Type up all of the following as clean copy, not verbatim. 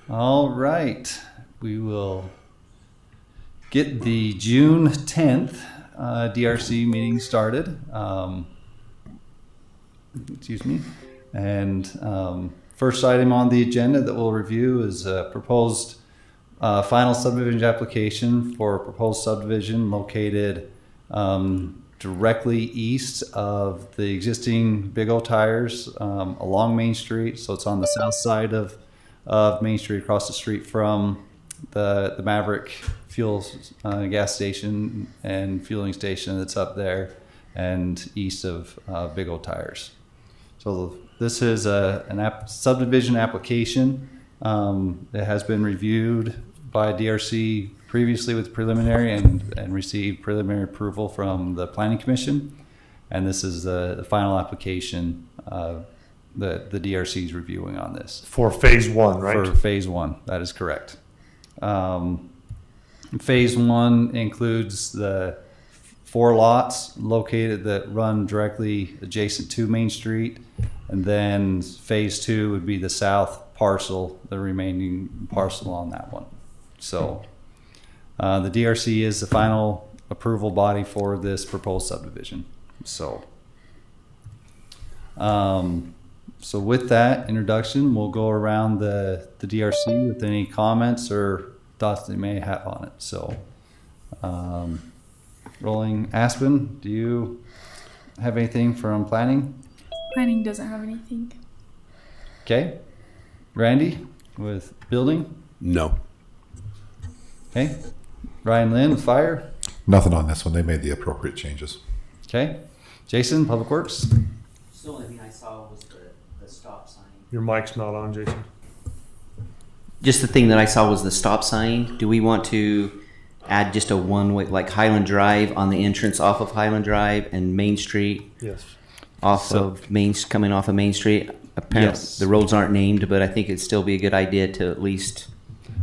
All right. We will get the June 10th DRC meeting started. Excuse me. And first item on the agenda that we'll review is a proposed final subdivision application for a proposed subdivision located directly east of the existing Big O Tires along Main Street. So it's on the south side of Main Street, across the street from the Maverick fuel gas station and fueling station that's up there, and east of Big O Tires. So this is a subdivision application that has been reviewed by DRC previously with preliminary and received preliminary approval from the Planning Commission. And this is the final application that the DRC is reviewing on this. For phase one, right? For phase one, that is correct. Phase one includes the 4 lots located that run directly adjacent to Main Street. And then phase 2 would be the south parcel, the remaining parcel on that one. So the DRC is the final approval body for this proposed subdivision. So with that introduction, we'll go around the DRC with any comments or thoughts they may have on it. So rolling Aspen, do you have anything from planning? Planning doesn't have anything. Okay. Randy with building? No. Okay. Ryan Lynn with fire? Nothing on this one. They made the appropriate changes. Okay. Jason, Public Works? The only thing I saw was the stop sign. Your mic's not on, Jason. Just the thing that I saw was the stop sign. Do we want to add just a one-way, like Highland Drive on the entrance off of Highland Drive and Main Street? Yes. Coming off of Main Street? Apparently, Yes. the roads aren't named, but I think it'd still be a good idea to at least.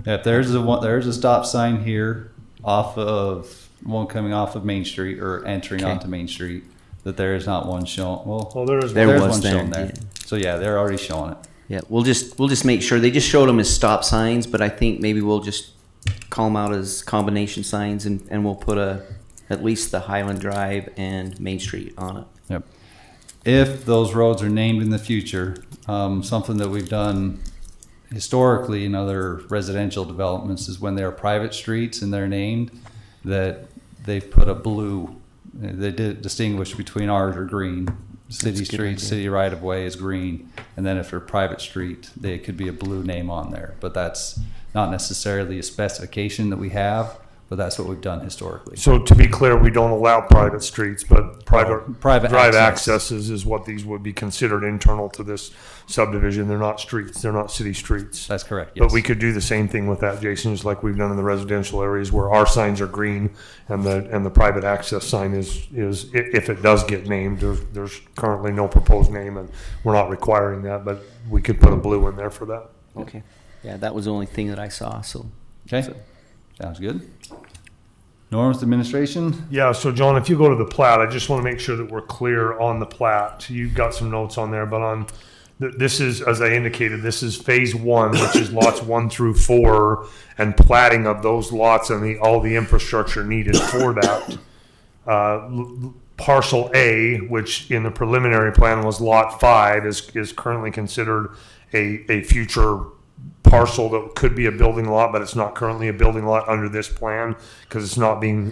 If there's a stop sign here off of one coming off of Main Street or entering onto Main Street, that there is not one shown. Well, there's There there's was one there, shown there. yeah. So yeah, they're already showing it. Yeah, we'll just make sure. They just showed them as stop signs, but I think maybe we'll just call them out as combination signs, and we'll put at least the Highland Drive and Main Street on it. Yep. If those roads are named in the future, something that we've done historically in other residential developments is when they're private streets and they're named, that they put a blue. They did distinguish between ours or green. City streets, city right of way is green, and then if they're private street, they could be a blue name on there. But that's not necessarily a specification that we have, but that's what we've done historically. So to be clear, we don't allow private streets, but private drive access. accesses is what these would be considered internal to this subdivision. They're not streets. They're not city streets. That's correct. Yes. But we could do the same thing with that, Jason, just like we've done in the residential areas where our signs are green and the private access sign is if it does get named. There's currently no proposed name, and we're not requiring that, but we could put a blue in there for that. Okay. Yeah, that was the only thing that I saw. So. Okay. Sounds good. Norms administration. Yeah, so John, if you go to the plat, I just want to make sure that we're clear on the plat. You've got some notes on there, but on this is, as I indicated, this is phase one, which is lots 1 through 4, and platting of those lots and all the infrastructure needed for that. Parcel A, which in the preliminary plan was lot 5, is currently considered a future parcel that could be a building lot, but it's not currently a building lot under this plan because it's not being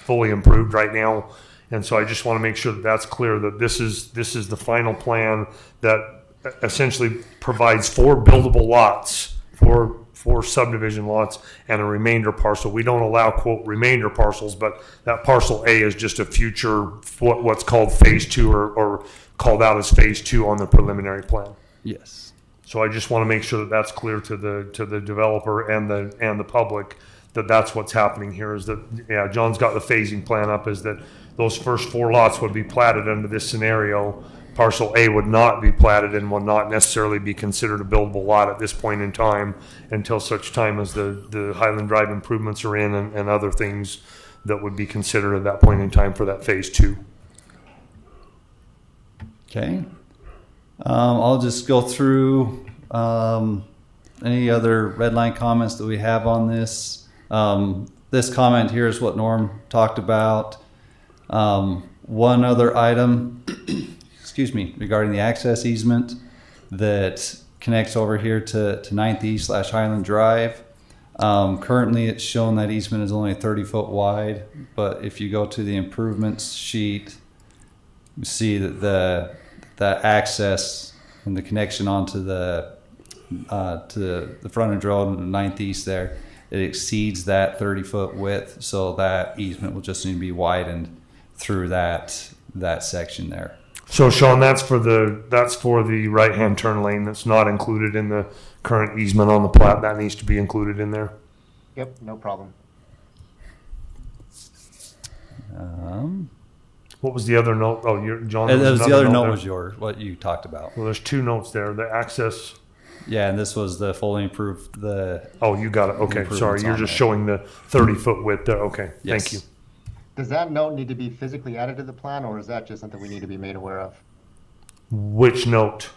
fully improved right now. And so I just want to make sure that that's clear, that this is the final plan that essentially provides 4 buildable lots, four subdivision lots, and a remainder parcel. We don't allow, quote, remainder parcels, but that parcel A is just a future, what's called phase 2 or called out as phase 2 on the preliminary plan. Yes. So I just want to make sure that that's clear to the developer and the public, that that's what's happening here. Is that, yeah, John's got the phasing plan up, is that those first 4 lots would be platted under this scenario. Parcel A would not be platted and would not necessarily be considered a buildable lot at this point in time until such time as the Highland Drive improvements are in and other things that would be considered at that point in time for that phase 2. Okay. I'll just go through any other red line comments that we have on this? This comment here is what Norm talked about. One other item, excuse me, regarding the access easement that connects over here to 9th East / Highland Drive. Currently it's shown that easement is only 30 foot wide, but if you go to the improvements sheet, you see that the access and the connection onto the to the frontage road and 9th East there, it exceeds that 30 foot width, so that easement will just need to be widened through that section there. So Sean, that's for the right-hand turn lane that's not included in the current easement on the plat. That needs to be included in there. Yep, no problem. What was the other note? Oh, John. And there the other note there. was what you talked about. Well, there's two notes there. The access. Yeah, and this was the fully improved Oh, you got it. Okay, improvements sorry. You're on just there. showing the 30 foot width there. Okay, Yes. thank you. Does that note need to be physically added to the plan, or is that just something we need to be made aware of? Which note?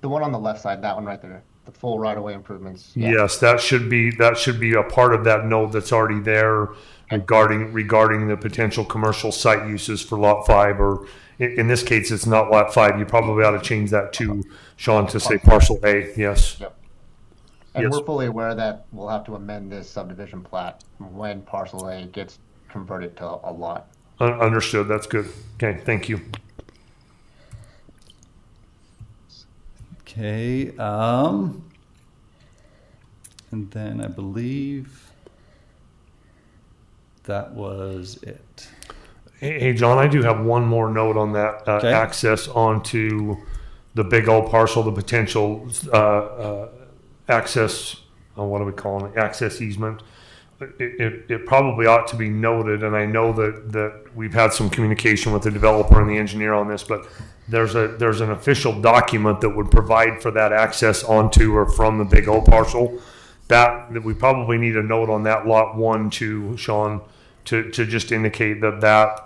The one on the left side, that one right there, the full right-of-way improvements. Yeah. Yes, that should be a part of that note that's already there regarding the potential commercial site uses for lot 5, or in this case, it's not lot 5. You probably ought to change that to Sean to say parcel A. Yes. Yep. And Yes. we're fully aware that we'll have to amend this subdivision plat when parcel A gets converted to a lot. Understood. That's good. Okay. Thank you. Okay, and then I believe that was it. Hey, John, I do have one more note on that Okay. access onto the big old parcel, the potential access, what do we call it, access easement. It probably ought to be noted, and I know that we've had some communication with the developer and the engineer on this, but there's an official document that would provide for that access onto or from the big old parcel. That we probably need a note on that lot 1 too, Sean, to just indicate that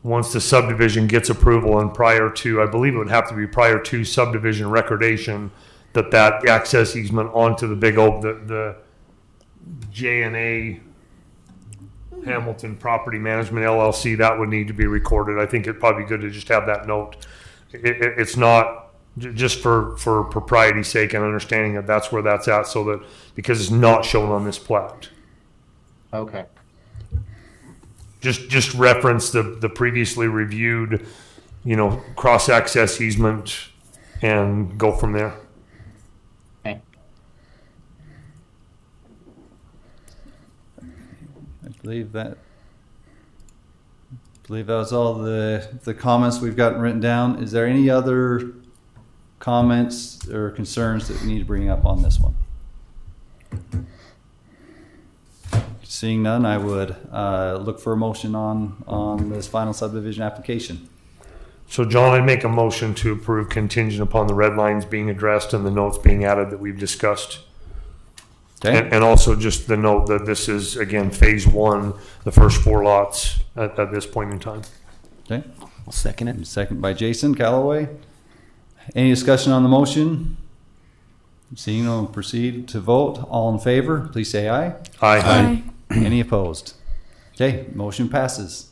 once the subdivision gets approval and prior to, I believe it would have to be prior to subdivision recordation, that access easement onto the big old, the J&A Hamilton Property Management LLC, that would need to be recorded. I think it'd probably be good to just have that note. It's not just for propriety's sake and understanding that that's where that's at, so that because it's not shown on this plat. Okay. Just reference the previously reviewed, cross access easement and go from there. Okay. I believe that was all the comments we've gotten written down. Is there any other comments or concerns that we need to bring up on this one? Seeing none, I would look for a motion on this final subdivision application. So John, I'd make a motion to approve contingent upon the red lines being addressed and the notes being added that we've discussed. Okay. And also just the note that this is, again, phase 1, the first 4 lots at this point in time. Okay. I'll second it. Second by Jason Calloway. Any discussion on the motion? Seeing no, proceed to vote. All in favor, please say aye. Aye. Any opposed? Okay, motion passes.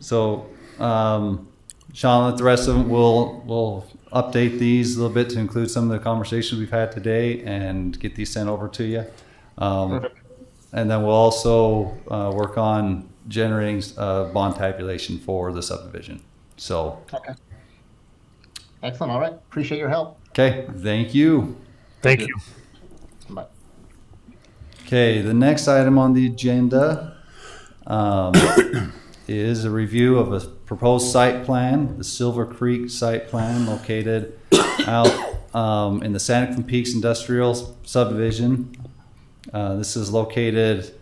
So, Sean, let the rest of them, we'll update these a little bit to include some of the conversations we've had today and get these sent over to you. And then we'll also work on generating a bond tabulation for the subdivision. So, Okay. Excellent. All right. Appreciate your help. okay, thank you. Thank you. Bye. Okay, the next item on the agenda is a review of a proposed site plan, the Silver Creek site plan located out in the Santaquin Peaks Industrial Subdivision. This is located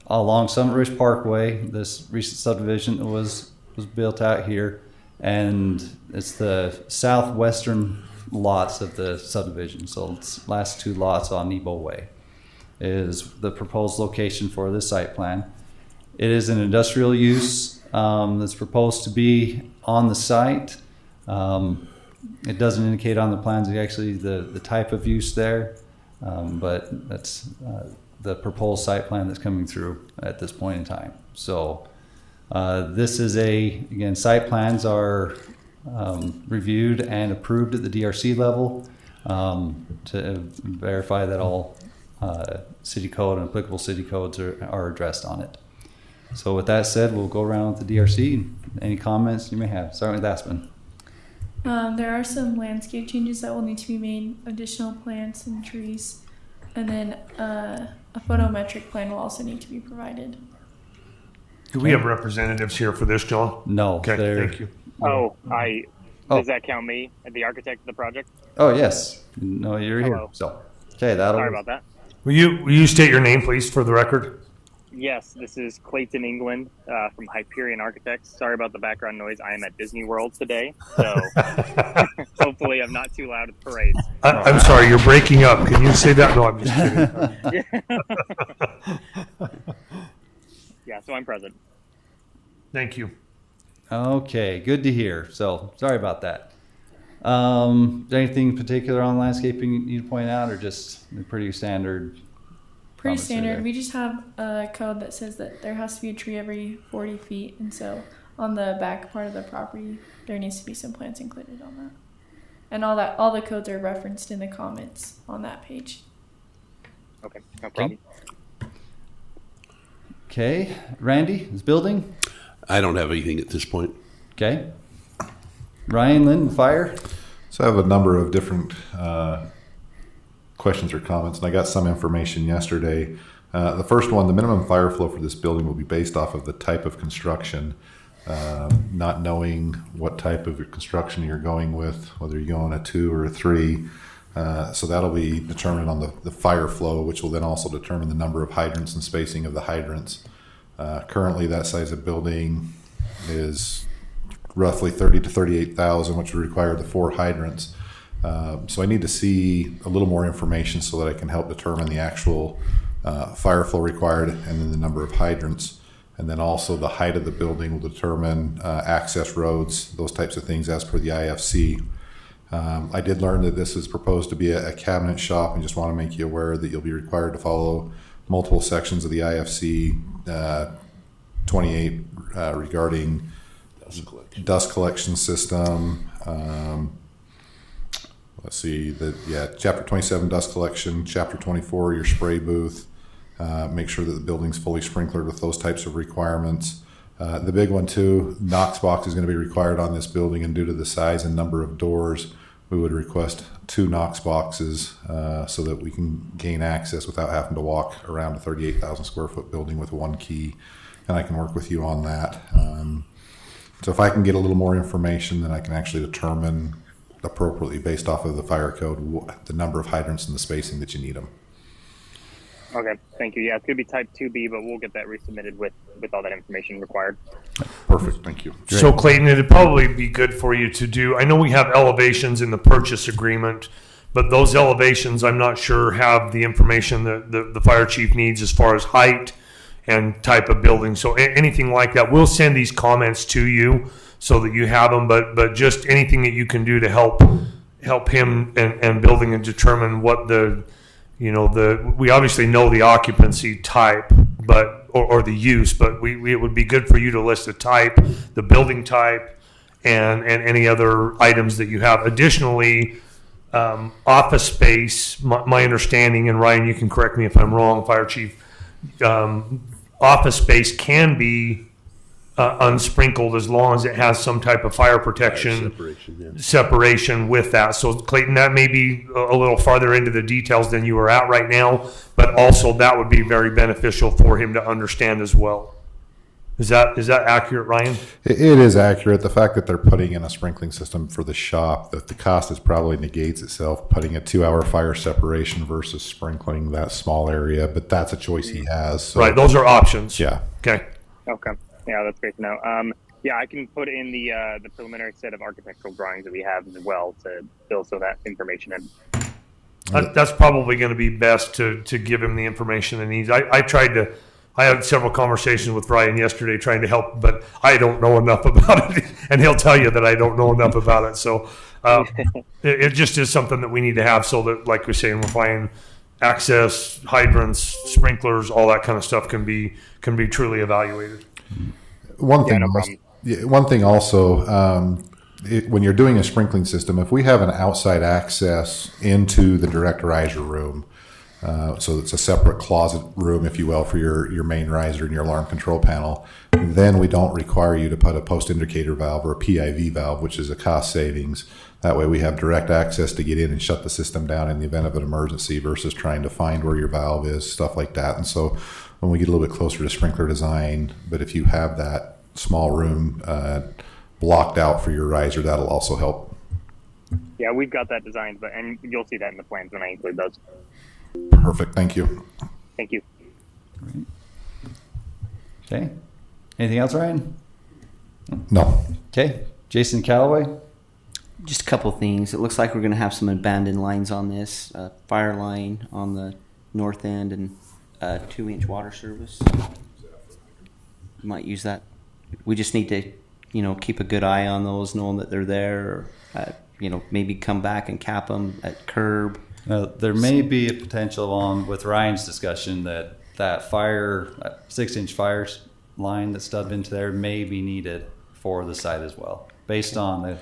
along Summit Ridge Parkway. This recent subdivision was built out here, and it's the southwestern lots of the subdivision. So it's last 2 lots on Nebo Way is the proposed location for this site plan. It is an industrial use that's proposed to be on the site. It doesn't indicate on the plans actually the type of use there, but that's the proposed site plan that's coming through at this point in time. So this is again, site plans are reviewed and approved at the DRC level to verify that all city code and applicable city codes are addressed on it. So with that said, we'll go around with the DRC. Any comments you may have? Starting with Aspen. There are some landscape changes that will need to be made, additional plants and trees, and then a photometric plan will also need to be provided. Do we have representatives here for this, John? No. Okay, thank you. Does that count me as the architect of the project? Oh, yes. No, you're here. Hello. So, okay, that'll. Sorry about that. Will you state your name, please, for the record? Yes, this is Clayton England from Hyperion Architects. Sorry about the background noise. I am at Disney World today, so hopefully I'm not too loud at the parades. I'm sorry, you're breaking up. Can you say that? No, I'm just kidding. Yeah, so I'm present. Thank you. Okay, good to hear. So, sorry about that. Is there anything particular on landscaping you need to point out, or just pretty standard? Pretty Comments standard. there. We just have a code that says that there has to be a tree every 40 feet, and so on the back part of the property, there needs to be some plants included on that. And all the codes are referenced in the comments on that page. Okay, no problem. Okay, Randy, is building? I don't have anything at this point. Okay. Ryan, Lynn, fire? So I have a number of different questions or comments, and I got some information yesterday. The first one, the minimum fire flow for this building will be based off of the type of construction, not knowing what type of construction you're going with, whether you're going a 2 or a 3. So that'll be determined on the fire flow, which will then also determine the number of hydrants and spacing of the hydrants. Currently, that size of building is roughly 30 to 38,000, which would require the 4 hydrants. So I need to see a little more information so that I can help determine the actual fire flow required and then the number of hydrants. And then also the height of the building will determine access roads, those types of things as per the IFC. I did learn that this is proposed to be a cabinet shop, and just want to make you aware that you'll be required to follow multiple sections of the IFC 28 regarding dust collection system. Let's see, Chapter 27 dust collection, Chapter 24 your spray booth. Make sure that the building's fully sprinklered with those types of requirements. The big one too, Knox box is going to be required on this building, and due to the size and number of doors, we would request 2 Knox boxes so that we can gain access without having to walk around a 38,000 square foot building with 1 key, and I can work with you on that. So if I can get a little more information, then I can actually determine appropriately based off of the fire code the number of hydrants and the spacing that you need them. Okay, thank you. Yeah, it's going to be type 2B, but we'll get that resubmitted with all that information required. Perfect, thank you. So Clayton, it'd probably be good for you to do, I know we have elevations in the purchase agreement, but those elevations, I'm not sure have the information that the fire chief needs as far as height and type of building. So anything like that, we'll send these comments to you so that you have them, but just anything that you can do to help him and building and determine what we obviously know the occupancy type, or the use, but it would be good for you to list the type, the building type, and any other items that you have. Additionally, office space, my understanding, and Ryan, you can correct me if I'm wrong, Fire Chief, office space can be unsprinkled as long as it has some type of fire protection separation with that. So Clayton, that may be a little farther into the details than you are at right now, but also that would be very beneficial for him to understand as well. Is that accurate, Ryan? It is accurate. The fact that they're putting in a sprinkling system for the shop, that the cost is probably negates itself, putting a 2-hour fire separation versus sprinkling that small area, but that's a choice he has. So, Right, those are options. yeah. Okay. Okay. Yeah, that's great to know. Yeah, I can put in the preliminary set of architectural drawings that we have as well to fill so that information in. That's probably going to be best to give him the information that he needs. I had several conversations with Ryan yesterday trying to help, but I don't know enough about it, and he'll tell you that I don't know enough about it. So It just is something that we need to have so that, like we're saying, we're finding access, hydrants, sprinklers, all that kind of stuff can be truly evaluated. One thing, no problem. one thing also, when you're doing a sprinkling system, if we have an outside access into the direct riser room, so it's a separate closet room, if you will, for your main riser and your alarm control panel, then we don't require you to put a post indicator valve or a PIV valve, which is a cost savings. That way we have direct access to get in and shut the system down in the event of an emergency versus trying to find where your valve is, stuff like that. And so when we get a little bit closer to sprinkler design, but if you have that small room blocked out for your riser, that'll also help. Yeah, we've got that designed, and you'll see that in the plans when I include those. Perfect. Thank you. Thank you. Great. Okay. Anything else, Ryan? No. Okay. Jason Calloway? Just a couple things. It looks like we're going to have some abandoned lines on this. Fire line on the north end and 2-inch water service. Might use that. We just need to, keep a good eye on those, knowing that they're there. Or, maybe come back and cap them at curb. There may be a potential on with Ryan's discussion that 6-inch fire line that's stubbed into there may be needed for the site as well, based on the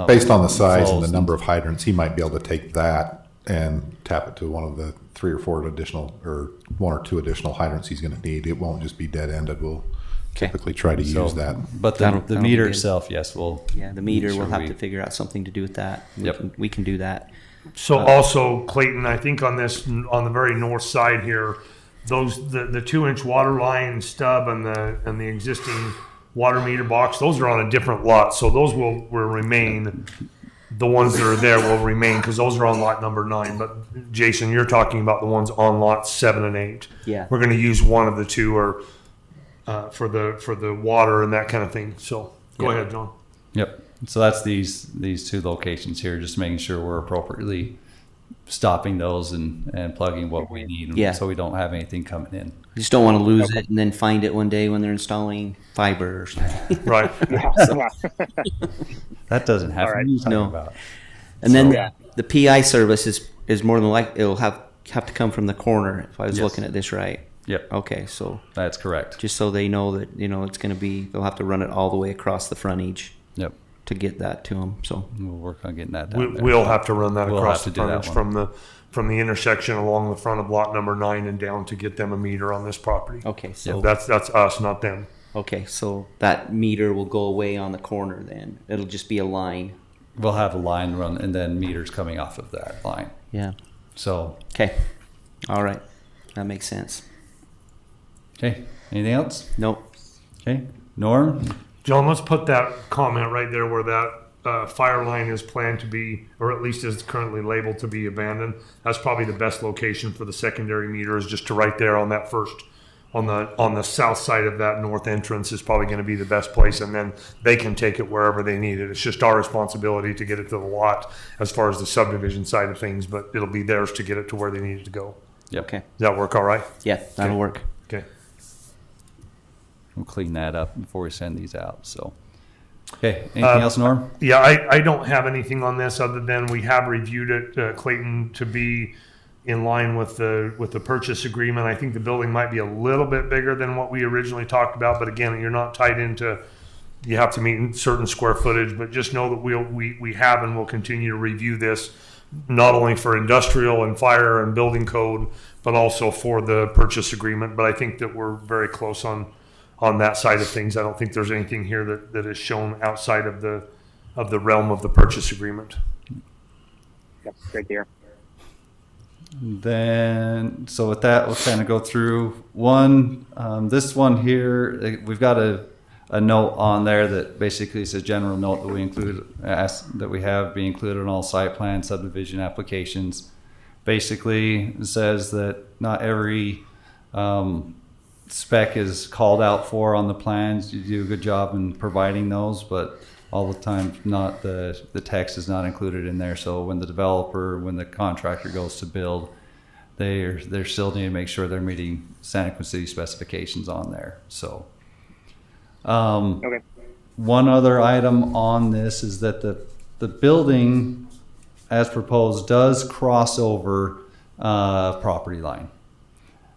based on the size and flows the number of hydrants, he might be able to take that and tap it to one of the 3 or 4 additional, or 1 or 2 additional hydrants he's going to need. It won't just be dead ended. We'll typically try to use that. But the That'll meter be good. itself, yes, will. Yeah, the meter, make sure we'll have to figure out something to do with that. We can do that. So also, Clayton, I think on the very north side here, the 2-inch water line stub and the existing water meter box, those are on a different lot. So those will remain. The ones that are there will remain because those are on lot number 9. But Jason, you're talking about the ones on lots 7 and 8. Yeah. We're going to use one of the two or for the water and that kind of thing. So go ahead, John. Yep. So that's these 2 locations here, just making sure we're appropriately stopping those and plugging what we need, Yeah. so we don't have anything coming in. You just don't want to lose it and then find it one day when they're installing fiber or something. Right. That doesn't happen. All right. What are you talking No. about? And then Yeah. the PI service is more than likely it'll have to come from the corner if I was Yes. looking at this right. Yep, Okay, so that's correct. just so they know that it's going to be, they'll have to run it all the way across the frontage Yep, to get that to them. So we'll work on getting that done. We'll have to run that We'll across have the to do that frontage from the intersection along the front of lot number 9 and down to get them a meter on this property. okay, so That's us, not them. okay, so that meter will go away on the corner. Then it'll just be a line. We'll have a line run and then meters coming off of that line. Yeah. So, Okay. All right. That makes sense. okay, anything else? Nope. Okay, Norm? John, let's put that comment right there where that fire line is planned to be, or at least is currently labeled to be abandoned. That's probably the best location for the secondary meter, is just to right there on that first, on the south side of that north entrance is probably going to be the best place, and then they can take it wherever they need it. It's just our responsibility to get it to the lot as far as the subdivision side of things, but it'll be theirs to get it to where they need it to go. Yep. Okay. Does that work all right? Yeah, that'll work. Okay. We'll clean that up before we send these out, so. Okay, anything else, Norm? Yeah, I don't have anything on this other than we have reviewed it, Clayton, to be in line with the purchase agreement. I think the building might be a little bit bigger than what we originally talked about, but again, you're not tied into, you have to meet certain square footage, but just know that we have and will continue to review this, not only for industrial and fire and building code, but also for the purchase agreement. But I think that we're very close on that side of things. I don't think there's anything here that is shown outside of the realm of the purchase agreement. Yep, great to hear. Then, so with that, we'll kind of go through one. This one here, we've got a note on there that basically is a general note that we include, that we have be included in all site plan subdivision applications. Basically, it says that not every spec is called out for on the plans. You do a good job in providing those, but all the time, not the text is not included in there. So when the contractor goes to build, they're still need to make sure they're meeting Santaquin City specifications on there. So, Okay. one other item on this is that the building, as proposed, does cross over property line.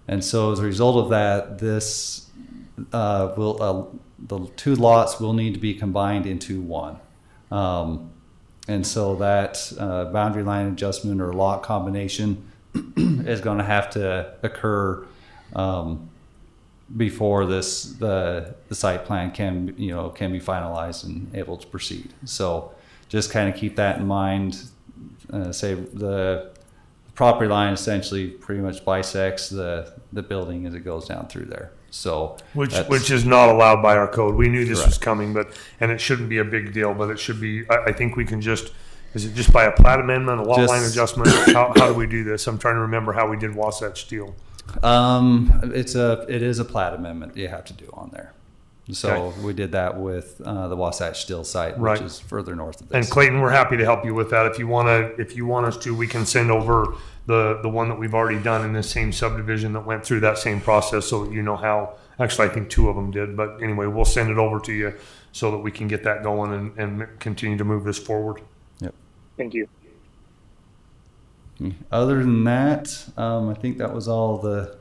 And so as a result of that, this the two lots will need to be combined into one. And so that boundary line adjustment or lot combination is going to have to occur before the site plan can be finalized and able to proceed. So just kind of keep that in mind. Say the property line essentially pretty much bisects the building as it goes down through there. So which is not allowed by our code. We knew this was Correct. coming, and it shouldn't be a big deal, but it should be. I think we can just. Is it just by a plat amendment, a lot line adjustment? How do we do this? I'm trying to remember how we did Wasatch Steel. It is a plat amendment you have to do on there. So Okay. we did that with the Wasatch Steel site, Right. which is further north of this. And Clayton, we're happy to help you with that. If you want us to, we can send over the one that we've already done in this same subdivision that went through that same process, so that you know how. Actually, I think two of them did, but anyway, we'll send it over to you so that we can get that going and continue to move this forward. Yep. Thank you. Other than that, I think that was all the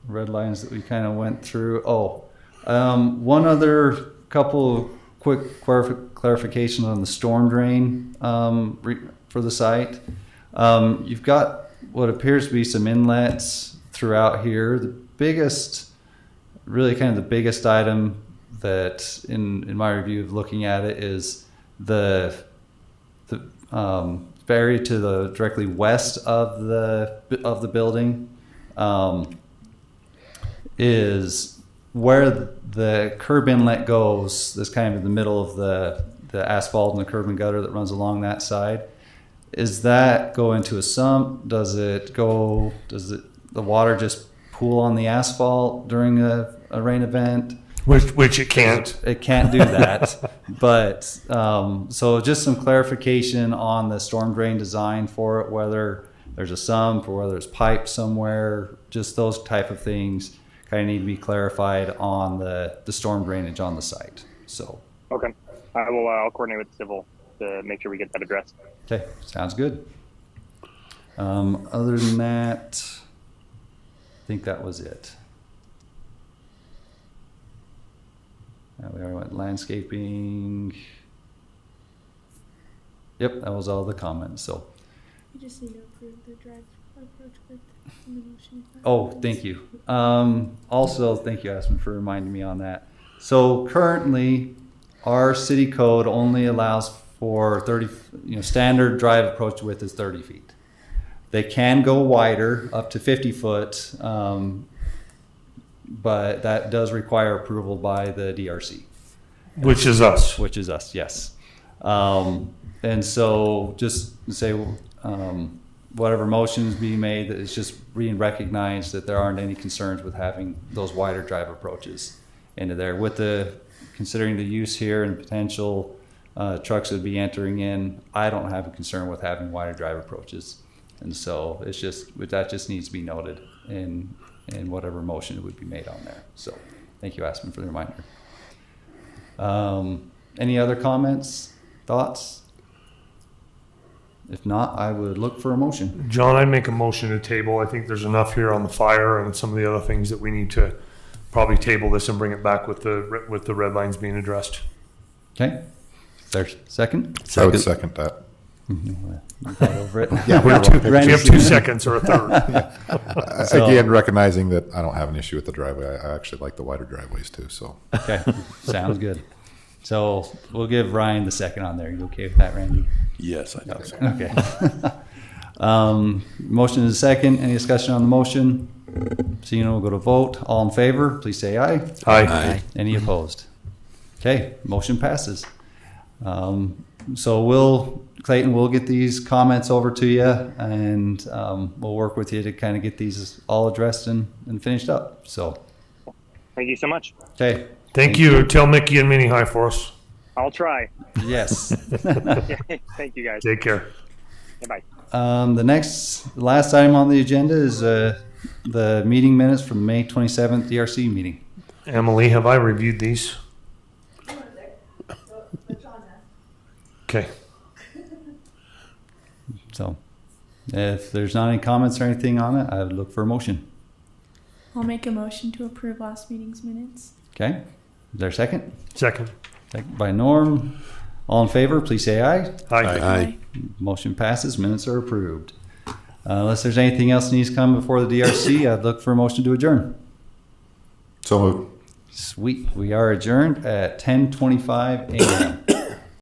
red lines that we kind of went through. One other couple quick clarification on the storm drain for the site. You've got what appears to be some inlets throughout here. The biggest item that in my review of looking at it is the area to the directly west of the building is where the curb inlet goes. That's kind of in the middle of the asphalt and the curb and gutter that runs along that side. Is that go into a sump? Does the water just pool on the asphalt during a rain event? Which it can't. It can't do that. But so just some clarification on the storm drain design for it, whether there's a sump or whether it's piped somewhere, just those type of things kind of need to be clarified on the storm drainage on the site. So. Okay. I'll coordinate with civil to make sure we get that addressed. Okay, sounds good. Other than that, I think that was it. We already went landscaping. Yep, that was all the comments. So, You just need to approve the drive approach with the motion. oh, thank you. Also, thank you, Aspen, for reminding me on that. So currently, our city code only allows for 30. Standard drive approach width is 30 feet. They can go wider, up to 50 foot. But that does require approval by the DRC. Which is us. Which is us, yes. And so just say whatever motions being made, that it's just being recognized that there aren't any concerns with having those wider drive approaches into there. With considering the use here and potential trucks that would be entering in, I don't have a concern with having wider drive approaches. And so that just needs to be noted in whatever motion would be made on there. So thank you, Aspen, for the reminder. Any other comments, thoughts? If not, I would look for a motion. John, I'd make a motion to table. I think there's enough here on the fire and some of the other things that we need to probably table this and bring it back with the red lines being addressed. Okay. There's second. I would second that. Over it. Yeah, We have 2 seconds or a third. So- Again, recognizing that I don't have an issue with the driveway. I actually like the wider driveways too. So Okay. Sounds good. So we'll give Ryan the second on there. You okay with that, Randy? Yes, I think so. Okay. Motion is second. Any discussion on the motion? Seeing none, we'll go to vote. All in favor, please say aye. Aye. Any opposed? Okay, motion passes. So Clayton, we'll get these comments over to you, and we'll work with you to kind of get these all addressed and finished up. So, Thank you so much. okay. Thank you. Tell Mickey and Minnie hi for us. I'll try. Yes. Thank you, guys. Take care. Bye. The last item on the agenda is the meeting minutes from May 27th DRC meeting. Emily, have I reviewed these? Okay. So if there's not any comments or anything on it, I would look for a motion. I'll make a motion to approve last meeting's minutes. Okay. Is there a second? Second. Second by Norm. All in favor, please say aye. Aye. Motion passes. Minutes are approved. Unless there's anything else that needs to come before the DRC, I'd look for a motion to adjourn. So moved. Sweet. We are adjourned at 10:25 a.m.